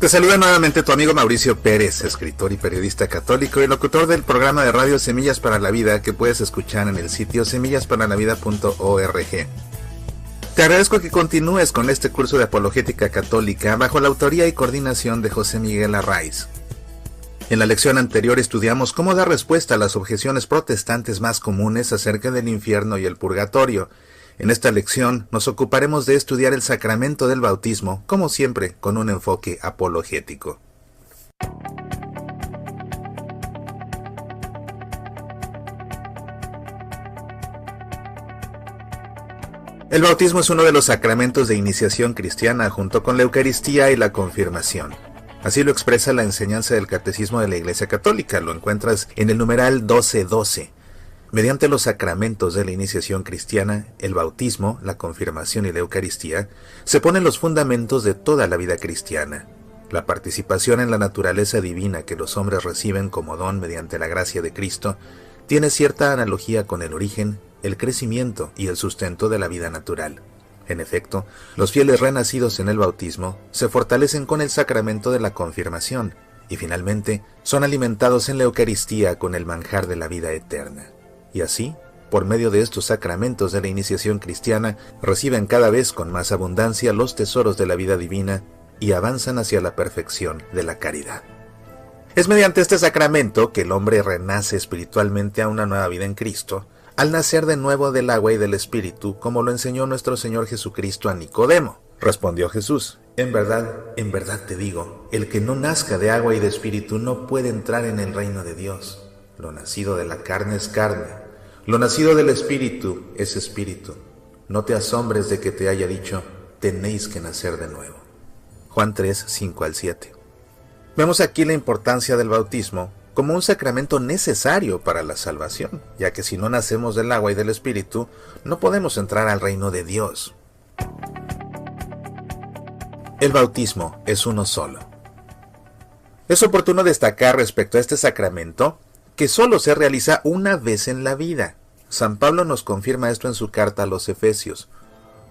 Te saluda nuevamente tu amigo Mauricio Pérez, escritor y periodista católico y locutor del programa de radio Semillas para la Vida que puedes escuchar en el sitio semillasparalavida.org. Te agradezco que continúes con este curso de apologética católica bajo la autoría y coordinación de José Miguel Arraiz. En la lección anterior estudiamos cómo dar respuesta a las objeciones protestantes más comunes acerca del infierno y el purgatorio. En esta lección nos ocuparemos de estudiar el sacramento del bautismo, como siempre, con un enfoque apologético. El bautismo es uno de los sacramentos de iniciación cristiana junto con la Eucaristía y la confirmación. Así lo expresa la enseñanza del Catecismo de la Iglesia Católica, lo encuentras en el numeral 1212. Mediante los sacramentos de la iniciación cristiana, el bautismo, la confirmación y la Eucaristía, se ponen los fundamentos de toda la vida cristiana. La participación en la naturaleza divina que los hombres reciben como don mediante la gracia de Cristo tiene cierta analogía con el origen, el crecimiento y el sustento de la vida natural. En efecto, los fieles renacidos en el bautismo se fortalecen con el sacramento de la confirmación y finalmente son alimentados en la Eucaristía con el manjar de la vida eterna. Y así, por medio de estos sacramentos de la iniciación cristiana, reciben cada vez con más abundancia los tesoros de la vida divina y avanzan hacia la perfección de la caridad. Es mediante este sacramento que el hombre renace espiritualmente a una nueva vida en Cristo, al nacer de nuevo del agua y del Espíritu, como lo enseñó nuestro Señor Jesucristo a Nicodemo. Respondió Jesús: en verdad te digo, el que no nazca de agua y de Espíritu no puede entrar en el reino de Dios. Lo nacido de la carne es carne, lo nacido del Espíritu es Espíritu. No te asombres de que te haya dicho, tenéis que nacer de nuevo. Juan 3, 5-7. Vemos aquí la importancia del bautismo como un sacramento necesario para la salvación, ya que si no nacemos del agua y del Espíritu, no podemos entrar al reino de Dios. El bautismo es uno solo. Es oportuno destacar respecto a este sacramento que solo se realiza una vez en la vida. San Pablo nos confirma esto en su carta a los Efesios.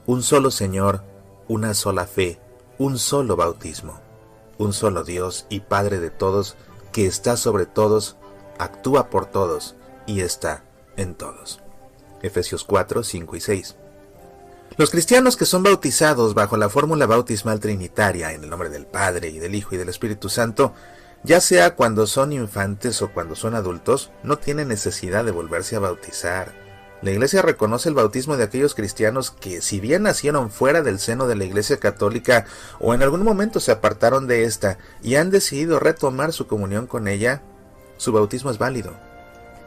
Un solo Señor, una sola fe, un solo bautismo, un solo Dios y Padre de todos, que está sobre todos, actúa por todos y está en todos. Efesios 4, 5 y 6. Los cristianos que son bautizados bajo la fórmula bautismal trinitaria en el nombre del Padre y del Hijo y del Espíritu Santo, ya sea cuando son infantes o cuando son adultos, no tienen necesidad de volverse a bautizar. La Iglesia reconoce el bautismo de aquellos cristianos que, si bien nacieron fuera del seno de la Iglesia Católica o en algún momento se apartaron de esta y han decidido retomar su comunión con ella, su bautismo es válido.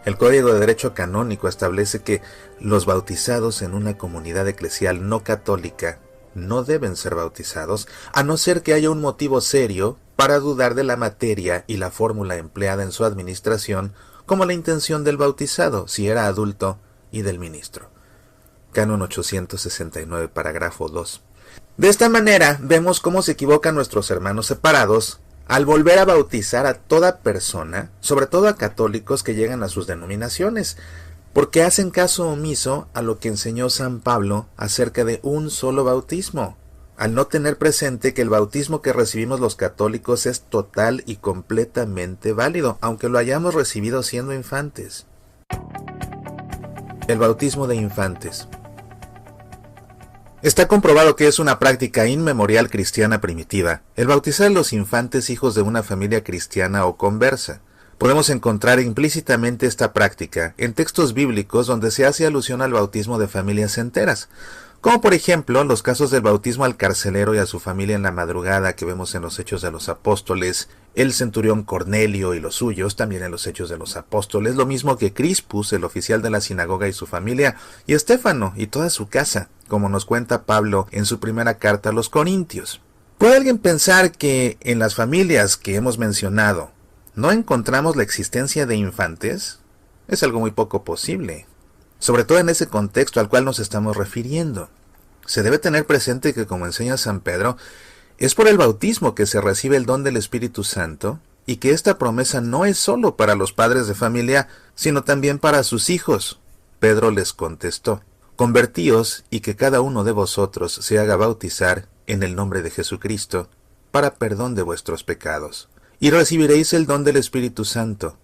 El Código de Derecho Canónico establece que los bautizados en una comunidad eclesial no católica no deben ser bautizados, a no ser que haya un motivo serio para dudar de la materia y la fórmula empleada en su administración, como la intención del bautizado, si era adulto, y del ministro. Canon 869, parágrafo 2. De esta manera, vemos cómo se equivocan nuestros hermanos separados al volver a bautizar a toda persona, sobre todo a católicos que llegan a sus denominaciones, porque hacen caso omiso a lo que enseñó San Pablo acerca de un solo bautismo, al no tener presente que el bautismo que recibimos los católicos es total y completamente válido, aunque lo hayamos recibido siendo infantes. El bautismo de infantes. Está comprobado que es una práctica inmemorial cristiana primitiva, el bautizar a los infantes hijos de una familia cristiana o conversa. Podemos encontrar implícitamente esta práctica en textos bíblicos donde se hace alusión al bautismo de familias enteras, como por ejemplo los casos del bautismo al carcelero y a su familia en la madrugada que vemos en los Hechos de los Apóstoles, el centurión Cornelio y los suyos también en los Hechos de los Apóstoles, lo mismo que Crispus, el oficial de la sinagoga y su familia, y Estéfano y toda su casa, como nos cuenta Pablo en su primera carta a los Corintios. ¿Puede alguien pensar que en las familias que hemos mencionado no encontramos la existencia de infantes? Es algo muy poco posible, sobre todo en ese contexto al cual nos estamos refiriendo. Se debe tener presente que, como enseña San Pedro, es por el bautismo que se recibe el don del Espíritu Santo, y que esta promesa no es solo para los padres de familia, sino también para sus hijos. Pedro les contestó: convertíos y que cada uno de vosotros se haga bautizar en el nombre de Jesucristo para perdón de vuestros pecados. Y recibiréis el don del Espíritu Santo,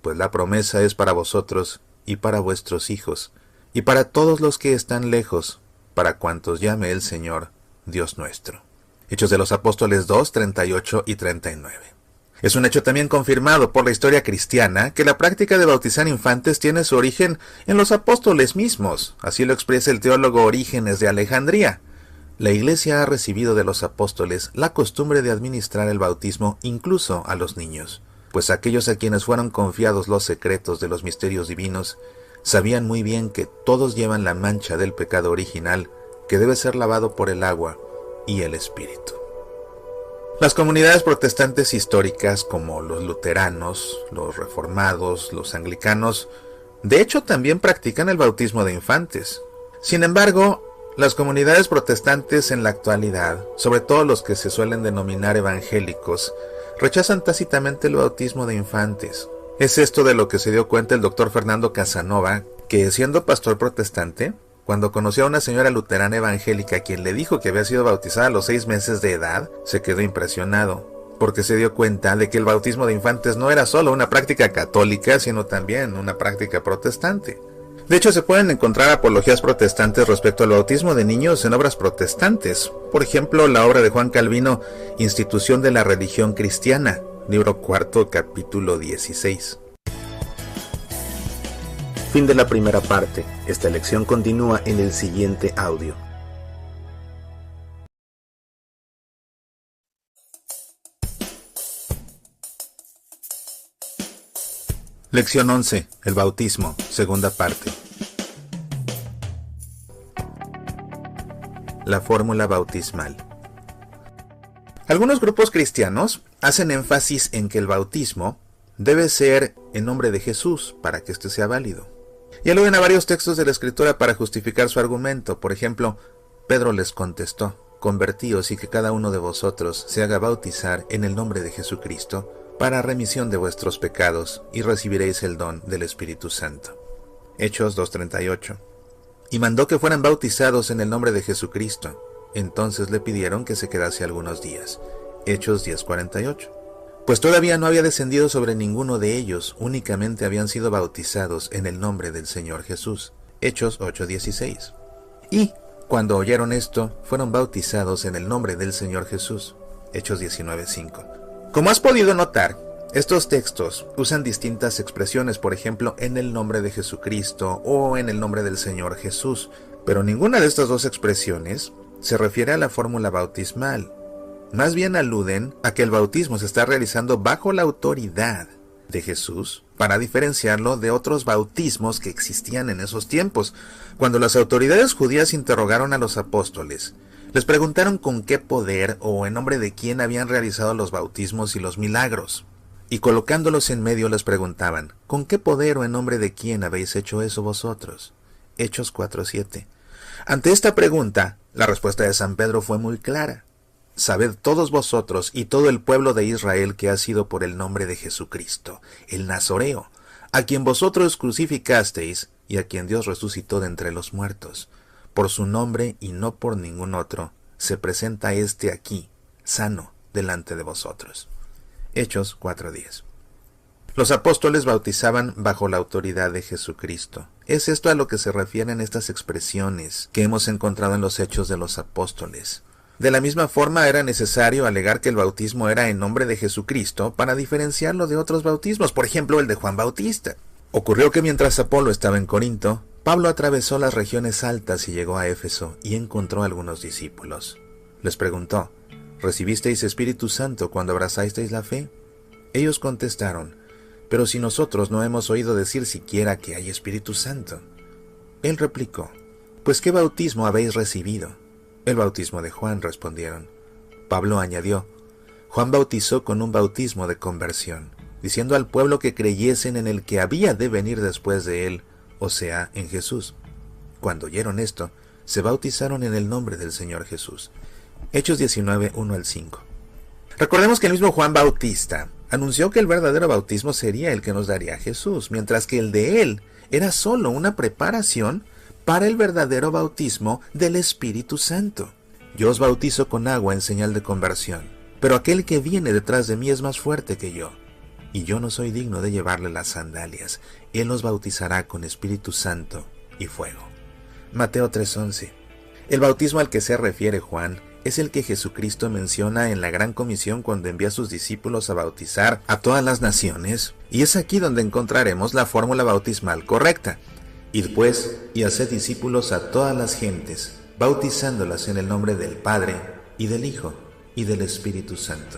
pues la promesa es para vosotros y para vuestros hijos, y para todos los que están lejos, para cuantos llame el Señor, Dios nuestro. Hechos de los Apóstoles 2, 38 y 39. Es un hecho también confirmado por la historia cristiana que la práctica de bautizar infantes tiene su origen en los apóstoles mismos. Así lo expresa el teólogo Orígenes de Alejandría. La Iglesia ha recibido de los apóstoles la costumbre de administrar el bautismo incluso a los niños, pues aquellos a quienes fueron confiados los secretos de los misterios divinos sabían muy bien que todos llevan la mancha del pecado original que debe ser lavado por el agua y el Espíritu. Las comunidades protestantes históricas como los luteranos, los reformados, los anglicanos, de hecho también practican el bautismo de infantes. Sin embargo, las comunidades protestantes en la actualidad, sobre todo los que se suelen denominar evangélicos, rechazan tácitamente el bautismo de infantes. Es esto de lo que se dio cuenta el doctor Fernando Casanova, que siendo pastor protestante, cuando conoció a una señora luterana evangélica quien le dijo que había sido bautizada a los 6 meses de edad, se quedó impresionado, porque se dio cuenta de que el bautismo de infantes no era solo una práctica católica, sino también una práctica protestante. De hecho, se pueden encontrar apologías protestantes respecto al bautismo de niños en obras protestantes. Por ejemplo, la obra de Juan Calvino, Institución de la Religión Cristiana, libro 4, capítulo 16. Fin de la primera parte. Esta lección continúa en el siguiente audio. Lección 11. El bautismo. Segunda parte. La fórmula bautismal. Algunos grupos cristianos hacen énfasis en que el bautismo debe ser en nombre de Jesús para que éste sea válido. Y aluden a varios textos de la Escritura para justificar su argumento. Por ejemplo, Pedro les contestó: convertíos y que cada uno de vosotros se haga bautizar en el nombre de Jesucristo para remisión de vuestros pecados, y recibiréis el don del Espíritu Santo. Hechos 2:38. Y mandó que fueran bautizados en el nombre de Jesucristo. Entonces le pidieron que se quedase algunos días. Hechos 10:48. Pues todavía no había descendido sobre ninguno de ellos, únicamente habían sido bautizados en el nombre del Señor Jesús. Hechos 8:16. Y cuando oyeron esto, fueron bautizados en el nombre del Señor Jesús. Hechos 19:5. Como has podido notar, estos textos usan distintas expresiones, por ejemplo, en el nombre de Jesucristo o en el nombre del Señor Jesús, pero ninguna de estas dos expresiones se refiere a la fórmula bautismal. Más bien aluden a que el bautismo se está realizando bajo la autoridad de Jesús para diferenciarlo de otros bautismos que existían en esos tiempos. Cuando las autoridades judías interrogaron a los apóstoles, les preguntaron con qué poder o en nombre de quién habían realizado los bautismos y los milagros. Y colocándolos en medio les preguntaban: ¿con qué poder o en nombre de quién habéis hecho eso vosotros? Hechos 4:7. Ante esta pregunta, la respuesta de San Pedro fue muy clara: sabed todos vosotros y todo el pueblo de Israel que ha sido por el nombre de Jesucristo, el Nazoreo, a quien vosotros crucificasteis y a quien Dios resucitó de entre los muertos. Por su nombre y no por ningún otro, se presenta éste aquí, sano, delante de vosotros. Hechos 4:10. Los apóstoles bautizaban bajo la autoridad de Jesucristo. Es esto a lo que se refieren estas expresiones que hemos encontrado en los Hechos de los Apóstoles. De la misma forma, era necesario alegar que el bautismo era en nombre de Jesucristo para diferenciarlo de otros bautismos, por ejemplo el de Juan Bautista. Ocurrió que mientras Apolo estaba en Corinto, Pablo atravesó las regiones altas y llegó a Éfeso y encontró a algunos discípulos. Les preguntó: ¿recibisteis Espíritu Santo cuando abrazasteis la fe? Ellos contestaron: pero si nosotros no hemos oído decir siquiera que hay Espíritu Santo. Él replicó: pues ¿qué bautismo habéis recibido? El bautismo de Juan, respondieron. Pablo añadió: Juan bautizó con un bautismo de conversión, diciendo al pueblo que creyesen en el que había de venir después de él, o sea, en Jesús. Cuando oyeron esto, se bautizaron en el nombre del Señor Jesús. Hechos 19, 1-5. Recordemos que el mismo Juan Bautista anunció que el verdadero bautismo sería el que nos daría Jesús, mientras que el de él era solo una preparación para el verdadero bautismo del Espíritu Santo. Yo os bautizo con agua en señal de conversión, pero aquel que viene detrás de mí es más fuerte que yo, y yo no soy digno de llevarle las sandalias. Él los bautizará con Espíritu Santo y fuego. Mateo 3:11. El bautismo al que se refiere Juan es el que Jesucristo menciona en la Gran Comisión cuando envía a sus discípulos a bautizar a todas las naciones, y es aquí donde encontraremos la fórmula bautismal correcta. Id pues y haced discípulos a todas las gentes, bautizándolas en el nombre del Padre, y del Hijo, y del Espíritu Santo.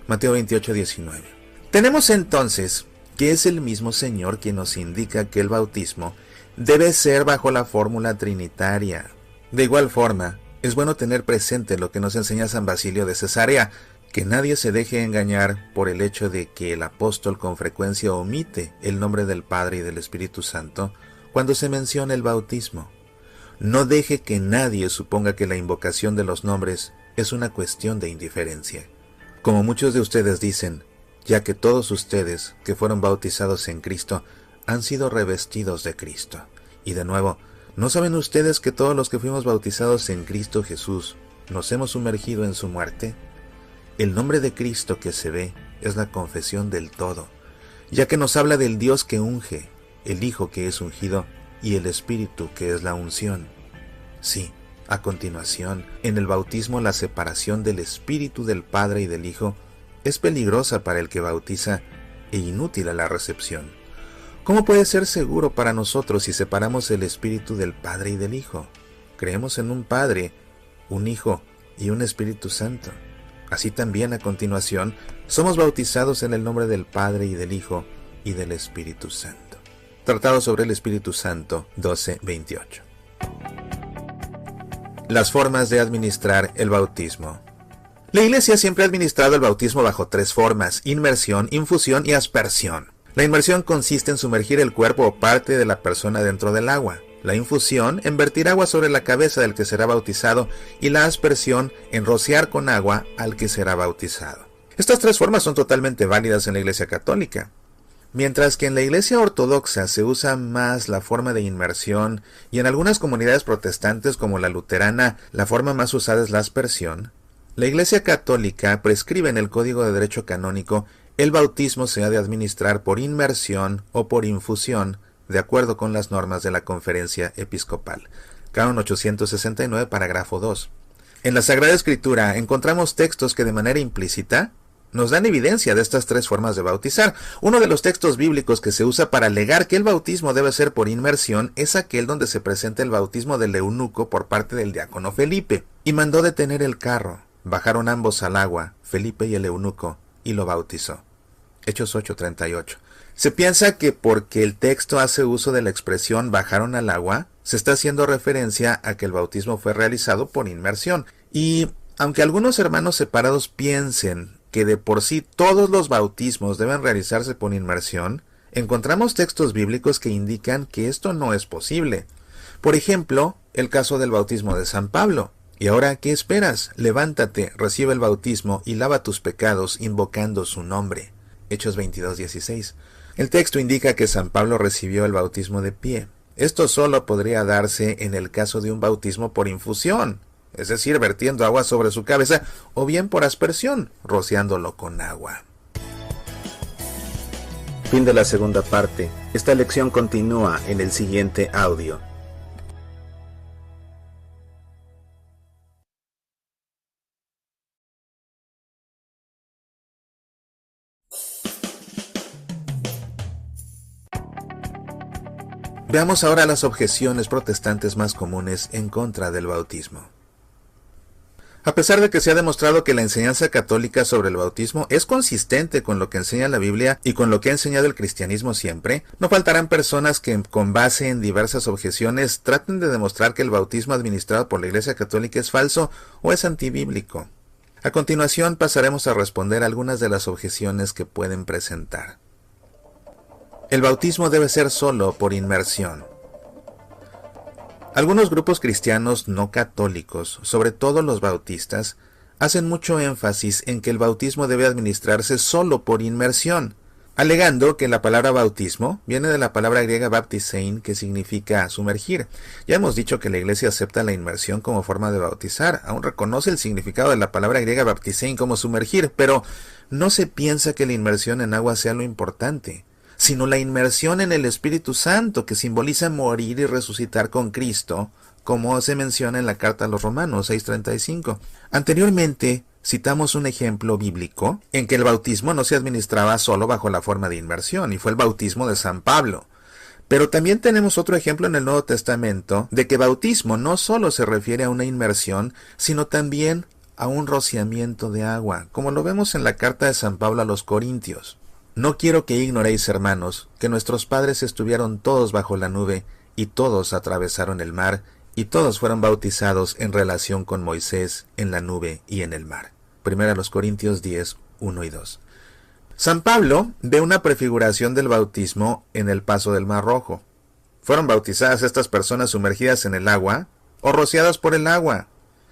Mateo 28:19. Tenemos entonces que es el mismo Señor quien nos indica que el bautismo debe ser bajo la fórmula trinitaria. De igual forma, es bueno tener presente lo que nos enseña San Basilio de Cesarea, que nadie se deje engañar por el hecho de que el apóstol con frecuencia omite el nombre del Padre y del Espíritu Santo cuando se menciona el bautismo. No deje que nadie suponga que la invocación de los nombres es una cuestión de indiferencia. Como muchos de ustedes dicen, ya que todos ustedes que fueron bautizados en Cristo han sido revestidos de Cristo. Y de nuevo, ¿no saben ustedes que todos los que fuimos bautizados en Cristo Jesús nos hemos sumergido en su muerte? El nombre de Cristo que se ve es la confesión del todo, ya que nos habla del Dios que unge, el Hijo que es ungido y el Espíritu que es la unción. Sí, a continuación, en el bautismo la separación del Espíritu del Padre y del Hijo es peligrosa para el que bautiza e inútil a la recepción. ¿Cómo puede ser seguro para nosotros si separamos el Espíritu del Padre y del Hijo? Creemos en un Padre, un Hijo y un Espíritu Santo. Así también, a continuación, somos bautizados en el nombre del Padre y del Hijo y del Espíritu Santo. Tratado sobre el Espíritu Santo, 12:28. Las formas de administrar el bautismo. La Iglesia siempre ha administrado el bautismo bajo 3 formas: inmersión, infusión y aspersión. La inmersión consiste en sumergir el cuerpo o parte de la persona dentro del agua. La infusión en vertir agua sobre la cabeza del que será bautizado, y la aspersión en rociar con agua al que será bautizado. Estas 3 formas son totalmente válidas en la Iglesia Católica. Mientras que en la Iglesia Ortodoxa se usa más la forma de inmersión, y en algunas comunidades protestantes como la luterana la forma más usada es la aspersión, la Iglesia Católica prescribe en el Código de Derecho Canónico el bautismo se ha de administrar por inmersión o por infusión, de acuerdo con las normas de la Conferencia Episcopal. Canon 869, parágrafo 2. En la Sagrada Escritura encontramos textos que de manera implícita nos dan evidencia de estas 3 formas de bautizar. Uno de los textos bíblicos que se usa para alegar que el bautismo debe ser por inmersión es aquel donde se presenta el bautismo del eunuco por parte del diácono Felipe. Y mandó detener el carro. Bajaron ambos al agua, Felipe y el eunuco, y lo bautizó. Hechos 8:38. Se piensa que porque el texto hace uso de la expresión bajaron al agua, se está haciendo referencia a que el bautismo fue realizado por inmersión. Y aunque algunos hermanos separados piensen que de por sí todos los bautismos deben realizarse por inmersión, encontramos textos bíblicos que indican que esto no es posible. Por ejemplo, el caso del bautismo de San Pablo. ¿Y ahora qué esperas? Levántate, recibe el bautismo y lava tus pecados invocando su nombre. Hechos 22:16. El texto indica que San Pablo recibió el bautismo de pie. Esto solo podría darse en el caso de un bautismo por infusión, es decir, vertiendo agua sobre su cabeza, o bien por aspersión, rociándolo con agua. Fin de la segunda parte. Esta lección continúa en el siguiente audio. Veamos ahora las objeciones protestantes más comunes en contra del bautismo. A pesar de que se ha demostrado que la enseñanza católica sobre el bautismo es consistente con lo que enseña la Biblia y con lo que ha enseñado el cristianismo siempre, no faltarán personas que, con base en diversas objeciones, traten de demostrar que el bautismo administrado por la Iglesia Católica es falso o es antibíblico. A continuación pasaremos a responder algunas de las objeciones que pueden presentar. El bautismo debe ser solo por inmersión. Algunos grupos cristianos no católicos, sobre todo los bautistas, hacen mucho énfasis en que el bautismo debe administrarse solo por inmersión. alegando que la palabra bautismo viene de la palabra griega baptisein, que significa sumergir. Ya hemos dicho que la Iglesia acepta la inmersión como forma de bautizar, aún reconoce el significado de la palabra griega baptisein como sumergir, pero no se piensa que la inmersión en agua sea lo importante, sino la inmersión en el Espíritu Santo, que simboliza morir y resucitar con Cristo, como se menciona en la carta a los Romanos 6:35. Anteriormente, citamos un ejemplo bíblico en que el bautismo no se administraba solo bajo la forma de inmersión, y fue el bautismo de San Pablo. Pero también tenemos otro ejemplo en el Nuevo Testamento de que bautismo no solo se refiere a una inmersión, sino también a un rociamiento de agua, como lo vemos en la carta de San Pablo a los Corintios. No quiero que ignoréis, hermanos, que nuestros padres estuvieron todos bajo la nube, y todos atravesaron el mar, y todos fueron bautizados en relación con Moisés en la nube y en el mar. 1 Corintios 10, 1 y 2. San Pablo ve una prefiguración del bautismo en el paso del Mar Rojo. ¿Fueron bautizadas estas personas sumergidas en el agua o rociadas por el agua?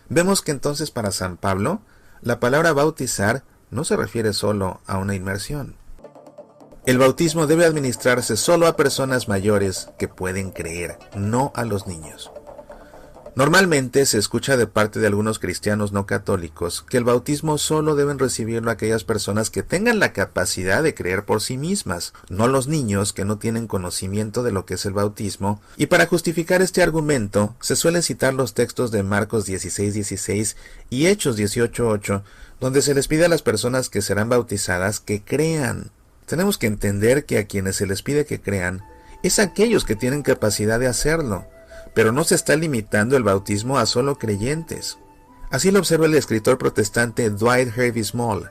Vemos que entonces para San Pablo, la palabra bautizar no se refiere solo a una inmersión. El bautismo debe administrarse solo a personas mayores que pueden creer, no a los niños. Normalmente se escucha de parte de algunos cristianos no católicos que el bautismo solo deben recibirlo aquellas personas que tengan la capacidad de creer por sí mismas, no los niños que no tienen conocimiento de lo que es el bautismo, y para justificar este argumento se suelen citar los textos de Marcos 16:16 y Hechos 18:8, donde se les pide a las personas que serán bautizadas que crean. Tenemos que entender que a quienes se les pide que crean es a aquellos que tienen capacidad de hacerlo, pero no se está limitando el bautismo a solo creyentes. Así lo observa el escritor protestante Dwight Harvey Small.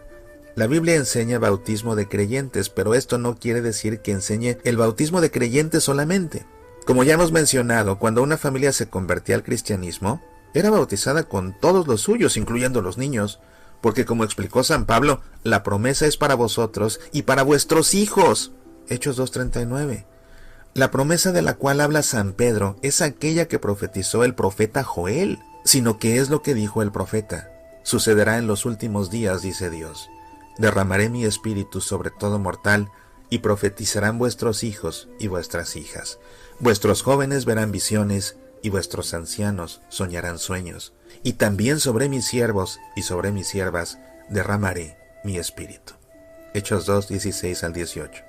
La Biblia enseña bautismo de creyentes, pero esto no quiere decir que enseñe el bautismo de creyentes solamente. Como ya hemos mencionado, cuando una familia se convertía al cristianismo, era bautizada con todos los suyos, incluyendo los niños, porque como explicó San Pablo, la promesa es para vosotros y para vuestros hijos. Hechos 2:39. La promesa de la cual habla San Pedro es aquella que profetizó el profeta Joel, sino que es lo que dijo el profeta. Sucederá en los últimos días, dice Dios. Derramaré mi espíritu sobre todo mortal, y profetizarán vuestros hijos y vuestras hijas. Vuestros jóvenes verán visiones, y vuestros ancianos soñarán sueños. Y también sobre mis siervos y sobre mis siervas derramaré mi espíritu. Hechos 2:16 al 18.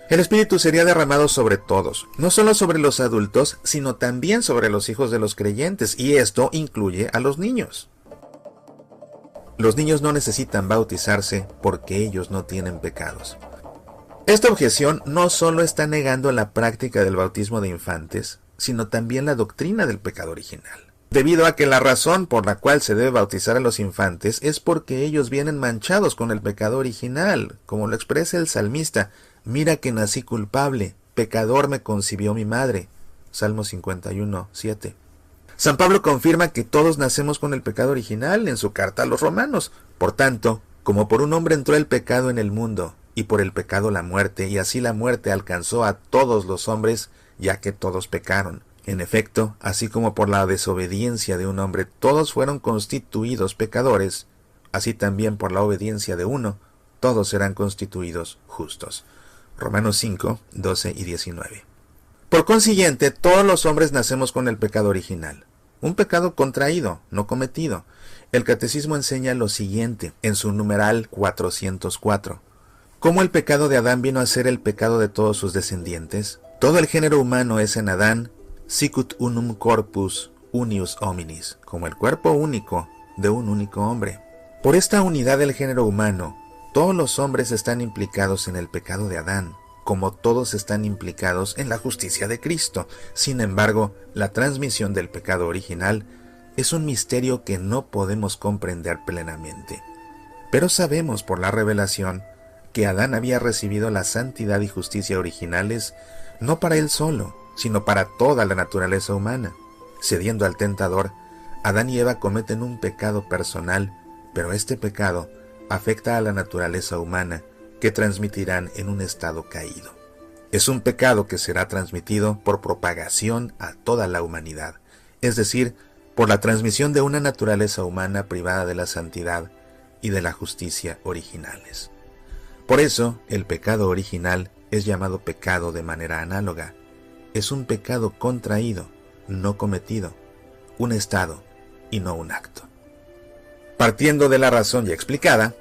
El Espíritu sería derramado sobre todos, no solo sobre los adultos, sino también sobre los hijos de los creyentes, y esto incluye a los niños. Los niños no necesitan bautizarse porque ellos no tienen pecados. Esta objeción no solo está negando la práctica del bautismo de infantes, sino también la doctrina del pecado original. Debido a que la razón por la cual se debe bautizar a los infantes es porque ellos vienen manchados con el pecado original, como lo expresa el salmista: mira que nací culpable, pecador me concibió mi madre. Salmo 51:7. San Pablo confirma que todos nacemos con el pecado original en su carta a los Romanos. Por tanto, como por un hombre entró el pecado en el mundo, y por el pecado la muerte, y así la muerte alcanzó a todos los hombres, ya que todos pecaron. En efecto, así como por la desobediencia de un hombre todos fueron constituidos pecadores, así también por la obediencia de uno, todos serán constituidos justos. Romanos 5, 12 y 19. Por consiguiente, todos los hombres nacemos con el pecado original, un pecado contraído, no cometido. El Catecismo enseña lo siguiente en su numeral 404. ¿Cómo el pecado de Adán vino a ser el pecado de todos sus descendientes? Todo el género humano es en Adán sicut unum corpus unius hominis, como el cuerpo único de un único hombre. Por esta unidad del género humano, todos los hombres están implicados en el pecado de Adán, como todos están implicados en la justicia de Cristo. Sin embargo, la transmisión del pecado original es un misterio que no podemos comprender plenamente. Pero sabemos por la revelación que Adán había recibido la santidad y justicia originales no para él solo, sino para toda la naturaleza humana. Cediendo al tentador, Adán y Eva cometen un pecado personal, pero este pecado afecta a la naturaleza humana, que transmitirán en un estado caído. Es un pecado que será transmitido por propagación a toda la humanidad, es decir, por la transmisión de una naturaleza humana privada de la santidad y de la justicia originales. Por eso, el pecado original es llamado pecado de manera análoga. Es un pecado contraído, no cometido, un estado y no un acto. Partiendo de la razón ya explicada,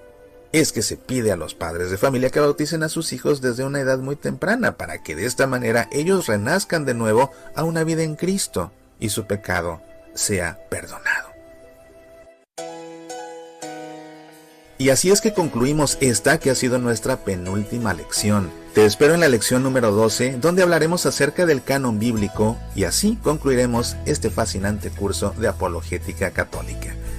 es que se pide a los padres de familia que bauticen a sus hijos desde una edad muy temprana para que de esta manera ellos renazcan de nuevo a una vida en Cristo y su pecado sea perdonado. Y así es que concluimos esta que ha sido nuestra penúltima lección. Te espero en la lección número 12, donde hablaremos acerca del canon bíblico y así concluiremos este fascinante curso de apologética católica.